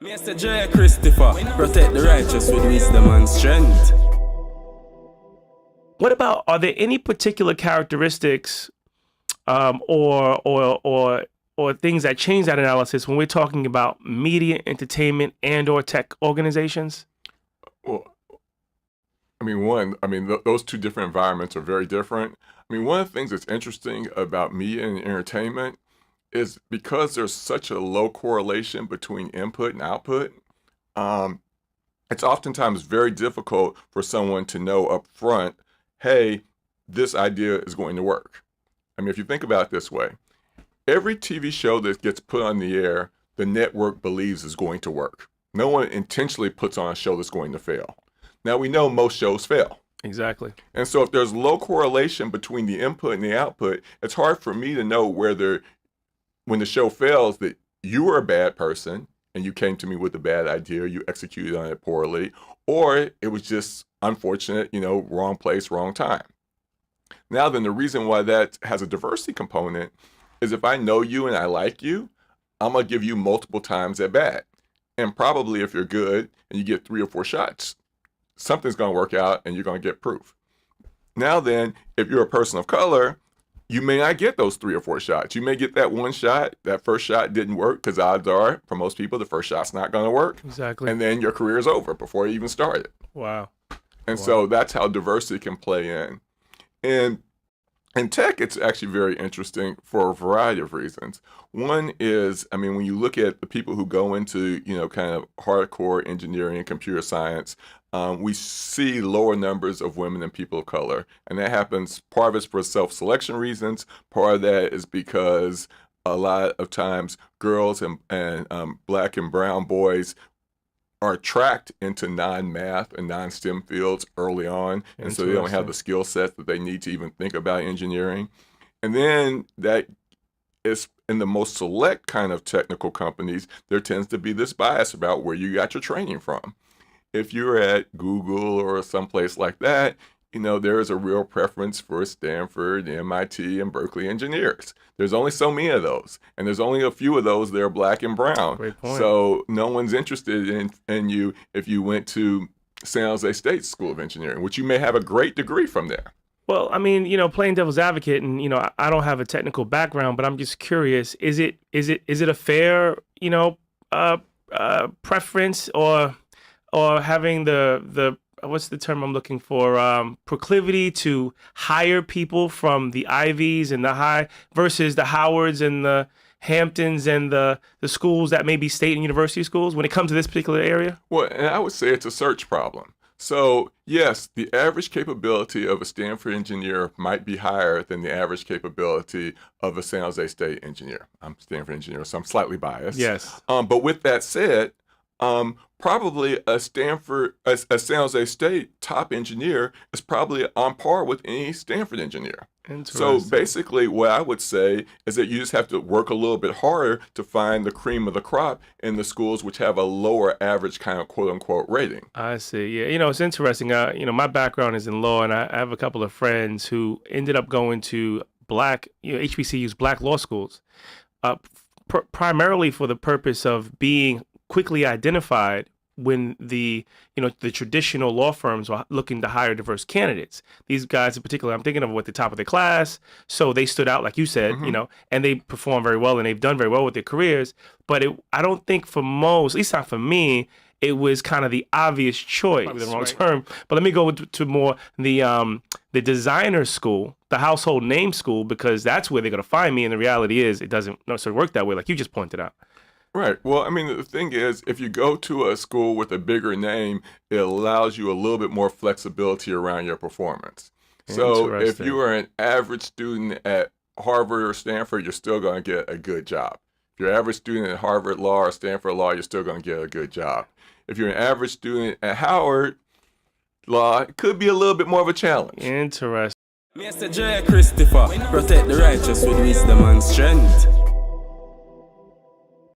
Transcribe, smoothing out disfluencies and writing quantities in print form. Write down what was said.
Mr. J. Christopher, protect the righteous with wisdom and strength. What about, are there any particular characteristics or things that change that analysis when we're talking about media, entertainment, and or tech organizations? Well, those two different environments are very different. One of the things that's interesting about media and entertainment is because there's such a low correlation between input and output, it's oftentimes very difficult for someone to know up front, hey, this idea is going to work. If you think about it this way, every TV show that gets put on the air, the network believes is going to work. No one intentionally puts on a show that's going to fail. Now, we know most shows fail. Exactly. And so if there's low correlation between the input and the output, it's hard for me to know whether, when the show fails, that you were a bad person and you came to me with a bad idea, you executed on it poorly, or it was just unfortunate, wrong place, wrong time. Now then, the reason why that has a diversity component is if I know you and I like you, I'm going to give you multiple times at bat. And probably if you're good and you get 3 or 4 shots, something's going to work out and you're going to get proof. Now then, if you're a person of color, you may not get those 3 or 4 shots. You may get that one shot. That first shot didn't work because odds are, for most people, the first shot's not going to work. Exactly. And then your career is over before you even started. Wow. And so that's how diversity can play in. And in tech, it's actually very interesting for a variety of reasons. One is, when you look at the people who go into, kind of hardcore engineering and computer science, we see lower numbers of women and people of color. And that happens, part of it's for self-selection reasons. Part of that is because a lot of times girls and black and brown boys are tracked into non-math and non-STEM fields early on, and so they don't have the skill sets that they need to even think about engineering. And then that is in the most select kind of technical companies, there tends to be this bias about where you got your training from. If you're at Google or someplace like that, there is a real preference for Stanford, MIT, and Berkeley engineers. There's only so many of those, and there's only a few of those that are black and brown. Great point. So no one's interested in you if you went to San Jose State School of Engineering, which you may have a great degree from there. Well, playing devil's advocate, and I don't have a technical background, but I'm just curious: is it a fair preference or having the what's the term I'm looking for? Proclivity to hire people from the Ivies and the high versus the Howards and the Hamptons and the schools that may be state and university schools when it comes to this particular area? Well, and I would say it's a search problem. So yes, the average capability of a Stanford engineer might be higher than the average capability of a San Jose State engineer. I'm a Stanford engineer, so I'm slightly biased. Yes. But with that said, probably a San Jose State top engineer is probably on par with any Stanford engineer. So basically what I would say is that you just have to work a little bit harder to find the cream of the crop in the schools which have a lower average kind of quote unquote rating. I see. Yeah. It's interesting. My background is in law, and I have a couple of friends who ended up going to black, HBCU's black law schools, primarily for the purpose of being quickly identified when the traditional law firms are looking to hire diverse candidates. These guys in particular, I'm thinking of at the top of their class, so they stood out, like you said, and they perform very well, and they've done very well with their careers. But I don't think for most, at least not for me, it was kind of the obvious choice. Probably the wrong term, but let me go to more the designer school, the household name school, because that's where they're going to find me. And the reality is, it doesn't necessarily work that way, like you just pointed out. Right. Well, the thing is, if you go to a school with a bigger name, it allows you a little bit more flexibility around your performance. So if you are an average student at Harvard or Stanford, you're still going to get a good job. If you're an average student at Harvard Law or Stanford Law, you're still going to get a good job. If you're an average student at Howard Law, it could be a little bit more of a challenge. Interesting. Mr. J. Christopher, protect the righteous with wisdom and strength.